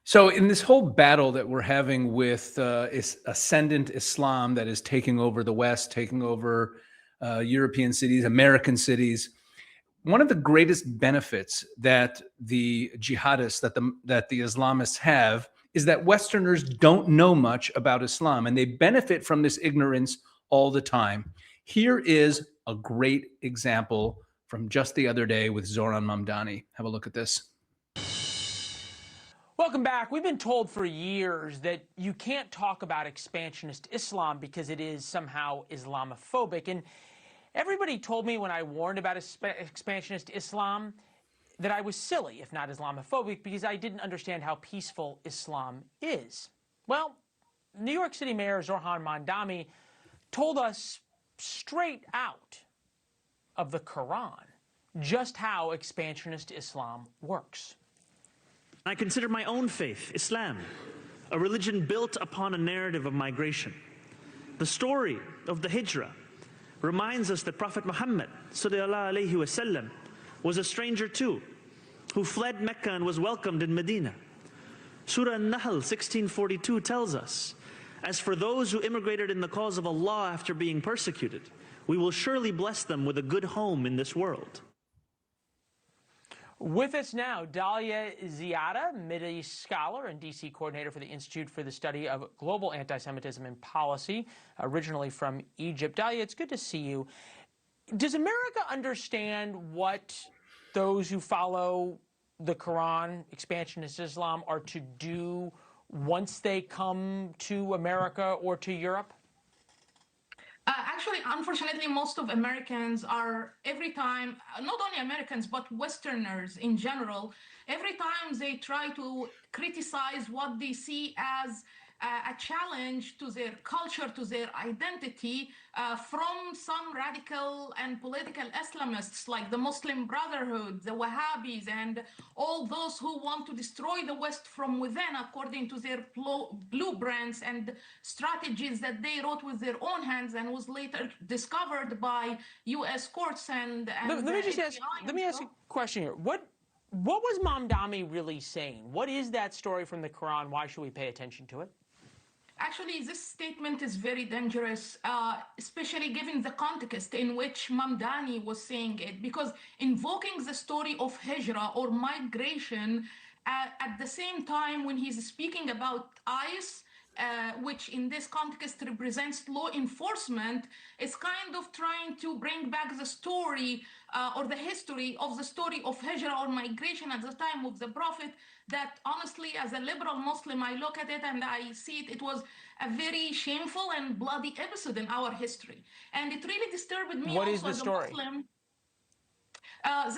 So in this whole battle that we're having with ascendant Islam that is taking over the West, taking over European cities, American cities, one of the greatest benefits that the jihadists, that the Islamists have, is that Westerners don't know much about Islam, and they benefit from this ignorance all the time. Here is a great example from just the other day with Zohran Mamdani. Have a look at this. Welcome back. We've been told for years that you can't talk about expansionist Islam because it is somehow Islamophobic. And everybody told me when I warned about expansionist Islam that I was silly, if not Islamophobic, because I didn't understand how peaceful Islam is. Well, New York City Mayor Zohran Mamdani told us straight out of the Quran just how expansionist Islam works. I consider my own faith, Islam, a religion built upon a narrative of migration. The story of the Hijra reminds us that Prophet Muhammad ﷺ was a stranger too, who fled Mecca and was welcomed in Medina. Surah An-Nahl 1642 tells us, as for those who immigrated in the cause of Allah after being persecuted, we will surely bless them with a good home in this world. With us now, Dalia Ziada, Middle East scholar and D.C. coordinator for the Institute for the Study of Global Anti-Semitism and Policy, originally from Egypt. Dalia, it's good to see you. Does America understand what those who follow the Quran, expansionist Islam, are to do once they come to America or to Europe? Actually, unfortunately, most of Americans are, every time, not only Americans, but Westerners in general, every time they try to criticize what they see as a challenge to their culture, to their identity, from some radical and political Islamists like the Muslim Brotherhood, the Wahhabis, and all those who want to destroy the West from within according to their blueprints and strategies that they wrote with their own hands and was later discovered by U.S. courts and let me ask a question here. What was Mamdani really saying? What is that story from the Quran? Why should we pay attention to it? Actually, this statement is very dangerous, especially given the context in which Mamdani was saying it, because invoking the story of Hijra or migration at the same time when he's speaking about ICE, which in this context represents law enforcement, is kind of trying to bring back the story or the history of the story of Hijra or migration at the time of the Prophet. That honestly, as a liberal Muslim, I look at it and I see it was a very shameful and bloody episode in our history. And it really disturbed me. What also is the as story? a Muslim.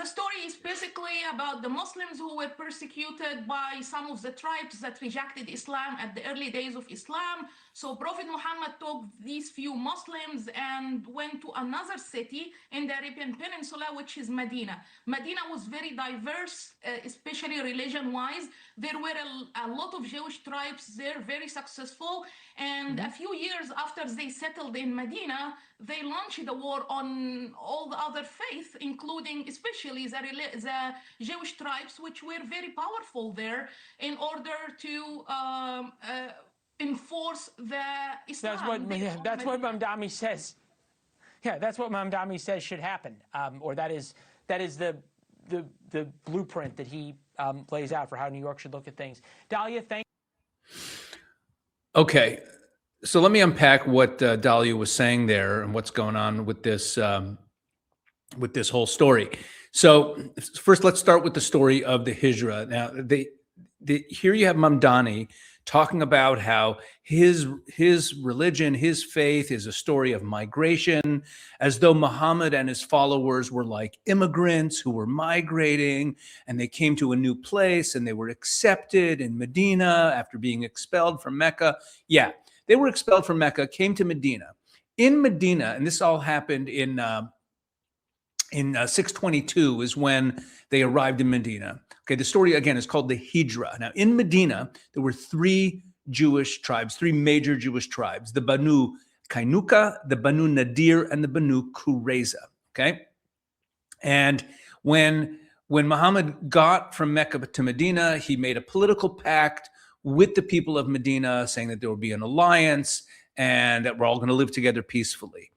The story is basically about the Muslims who were persecuted by some of the tribes that rejected Islam at the early days of Islam. So Prophet Muhammad took these few Muslims and went to another city in the Arabian Peninsula, which is Medina. Medina was very diverse, especially religion-wise. There were a lot of Jewish tribes there, very successful. And a few years after they settled in Medina, they launched a war on all the other faiths, including especially the Jewish tribes, which were very powerful there in order to enforce the Islam. That's what Mamdani says. Yeah, that's what Mamdani says should happen, or that is the blueprint that he lays out for how New York should look at things. Dalia, thank you. Okay, so let me unpack what Dalia was saying there and what's going on with this whole story. So first, let's start with the story of the Hijra. Now, here you have Mamdani talking about how his religion, his faith is a story of migration, as though Muhammad and his followers were like immigrants who were migrating, and they came to a new place and they were accepted in Medina after being expelled from Mecca. Yeah, they were expelled from Mecca, came to Medina. In Medina, and this all happened in 622 is when they arrived in Medina. Okay, the story again is called the Hijra. Now, in Medina, there were three Jewish tribes, three major Jewish tribes: the Banu Kainuka, the Banu Nadir, and the Banu Qurayza. Okay, and when Muhammad got from Mecca to Medina, he made a political pact with the people of Medina, saying that there would be an alliance and that we're all going to live together peacefully.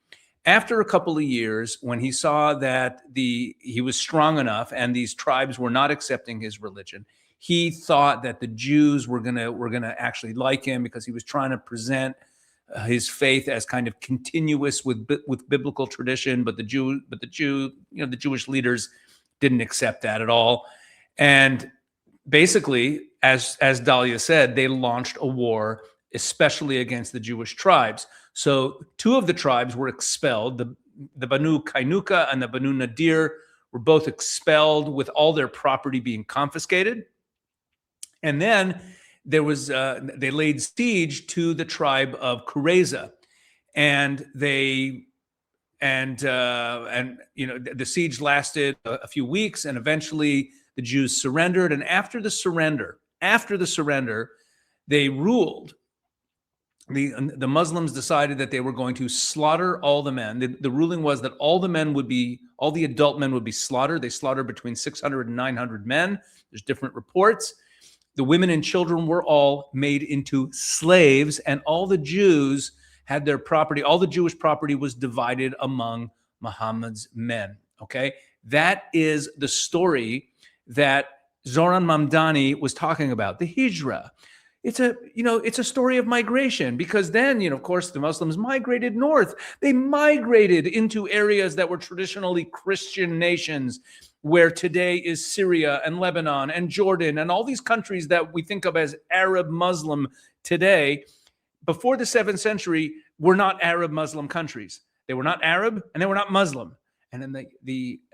After a couple of years, when he saw that he was strong enough and these tribes were not accepting his religion, he thought that the Jews were gonna actually like him, because he was trying to present his faith as kind of continuous with biblical tradition. But the Jewish leaders didn't accept that at all. And basically, as Dalia said, they launched a war, especially against the Jewish tribes. So 2 of the tribes were expelled. The Banu Kainuka and the Banu Nadir were both expelled, with all their property being confiscated. And then there was they laid siege to the tribe of Kureza, and the siege lasted a few weeks, and eventually the Jews surrendered. And after the surrender, they ruled. The Muslims decided that they were going to slaughter all the men. The ruling was that all the adult men would be slaughtered. They slaughtered between 600 and 900 men. There's different reports. The women and children were all made into slaves, and all the Jews had their property. All the Jewish property was divided among Muhammad's men. Okay, that is the story that Zohran Mamdani was talking about, the Hijra. It's a story of migration, because then, of course, the Muslims migrated north. They migrated into areas that were traditionally Christian nations, where today is Syria and Lebanon and Jordan and all these countries that we think of as Arab Muslim today. Before the 7th century, were not Arab Muslim countries. They were not Arab and they were not Muslim. And then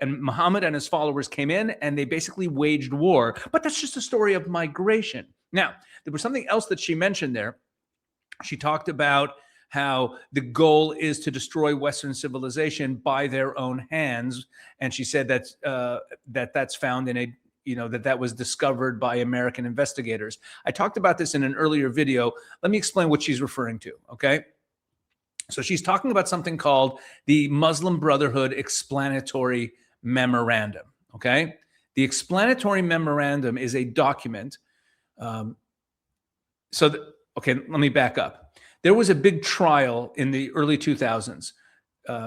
and Muhammad and his followers came in and they basically waged war. But that's just a story of migration. Now, there was something else that she mentioned there. She talked about how the goal is to destroy Western civilization by their own hands. And she said that's found in that was discovered by American investigators. I talked about this in an earlier video. Let me explain what she's referring to, okay? So she's talking about something called the Muslim Brotherhood Explanatory Memorandum, okay? The Explanatory Memorandum is a document. Let me back up. There was a big trial in the early 2000s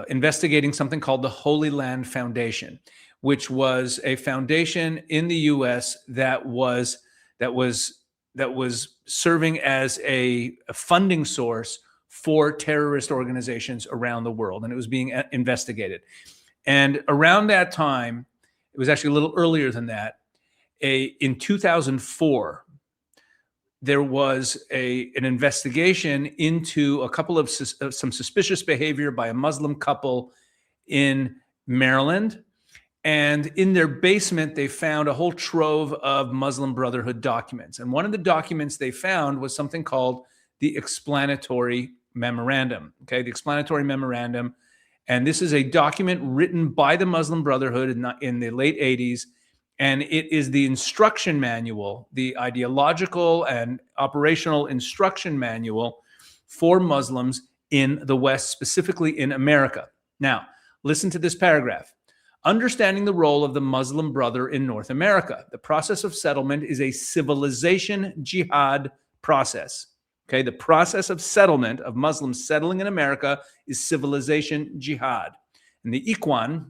investigating something called the Holy Land Foundation, which was a foundation in the U.S. that was serving as a funding source for terrorist organizations around the world, and it was being investigated. And around that time, it was actually a little earlier than that, in 2004, there was an investigation into a couple of some suspicious behavior by a Muslim couple in Maryland. And in their basement, they found a whole trove of Muslim Brotherhood documents. And one of the documents they found was something called the Explanatory Memorandum. Okay, the Explanatory Memorandum. And this is a document written by the Muslim Brotherhood in the late 80s. And it is the instruction manual, the ideological and operational instruction manual for Muslims in the West, specifically in America. Now, listen to this paragraph. Understanding the role of the Muslim brother in North America. The process of settlement is a civilization jihad process. Okay, the process of settlement of Muslims settling in America is civilization jihad. And the Ikhwan,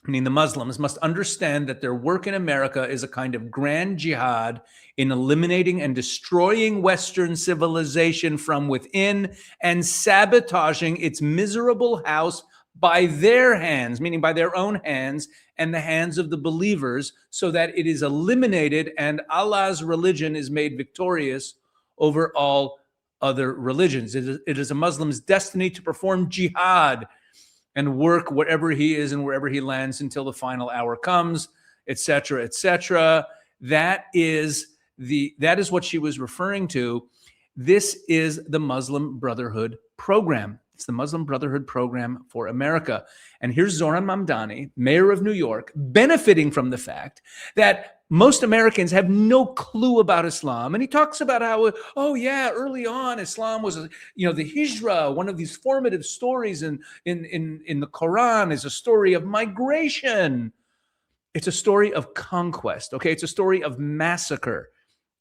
meaning the Muslims, must understand that their work in America is a kind of grand jihad in eliminating and destroying Western civilization from within and sabotaging its miserable house by their hands, meaning by their own hands and the hands of the believers, so that it is eliminated and Allah's religion is made victorious over all other religions. It is a Muslim's destiny to perform jihad and work wherever he is and wherever he lands until the final hour comes, etc., etc. That is what she was referring to. This is the Muslim Brotherhood program. It's the Muslim Brotherhood program for America. And here's Zohran Mamdani, mayor of New York, benefiting from the fact that most Americans have no clue about Islam. And he talks about how, early on, Islam was, the Hijra, one of these formative stories in the Quran, is a story of migration. It's a story of conquest, okay? It's a story of massacre.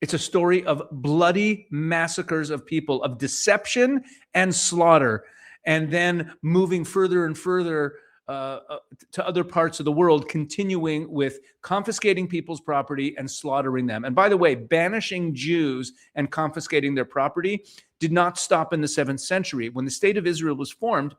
It's a story of bloody massacres of people, of deception and slaughter, and then moving further and further to other parts of the world, continuing with confiscating people's property and slaughtering them. And by the way, banishing Jews and confiscating their property did not stop in the 7th century. When the state of Israel was formed,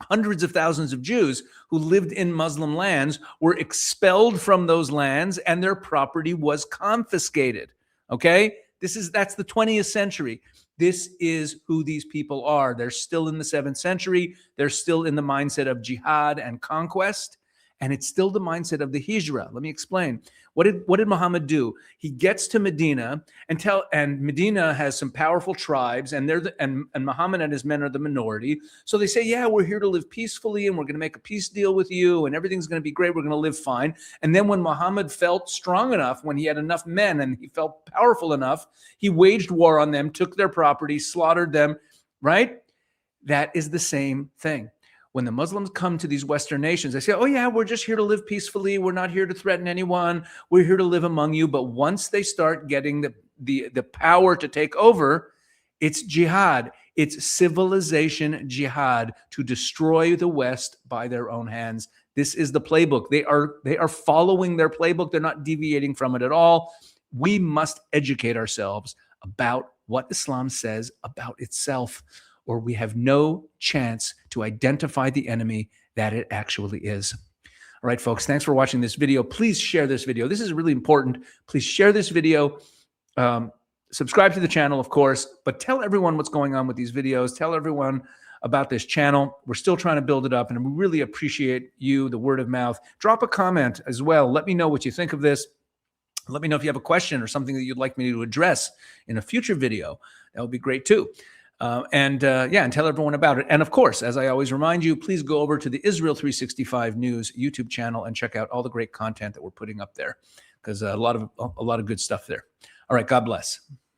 hundreds of thousands of Jews who lived in Muslim lands were expelled from those lands and their property was confiscated. Okay? That's the 20th century. This is who these people are. They're still in the 7th century. They're still in the mindset of jihad and conquest. And it's still the mindset of the Hijra. Let me explain. What did Muhammad do? He gets to Medina and Medina has some powerful tribes, and and Muhammad and his men are the minority. So they say, yeah, we're here to live peacefully, and we're going to make a peace deal with you, and everything's going to be great. We're going to live fine. And then when Muhammad felt strong enough, when he had enough men and he felt powerful enough, he waged war on them, took their property, slaughtered them, right? That is the same thing. When the Muslims come to these Western nations, they say, oh yeah, we're just here to live peacefully. We're not here to threaten anyone. We're here to live among you. But once they start getting the power to take over, it's jihad. It's civilization jihad to destroy the West by their own hands. This is the playbook. They are following their playbook. They're not deviating from it at all. We must educate ourselves about what Islam says about itself, or we have no chance to identify the enemy that it actually is. All right, folks, thanks for watching this video. Please share this video. This is really important. Please share this video. Subscribe to the channel, of course, but tell everyone what's going on with these videos. Tell everyone about this channel. We're still trying to build it up, and we really appreciate you, the word of mouth. Drop a comment as well. Let me know what you think of this. Let me know if you have a question or something that you'd like me to address in a future video. That would be great too. And tell everyone about it. And of course, as I always remind you, please go over to the Israel 365 News YouTube channel and check out all the great content that we're putting up there, because a lot of good stuff there. All right, God bless.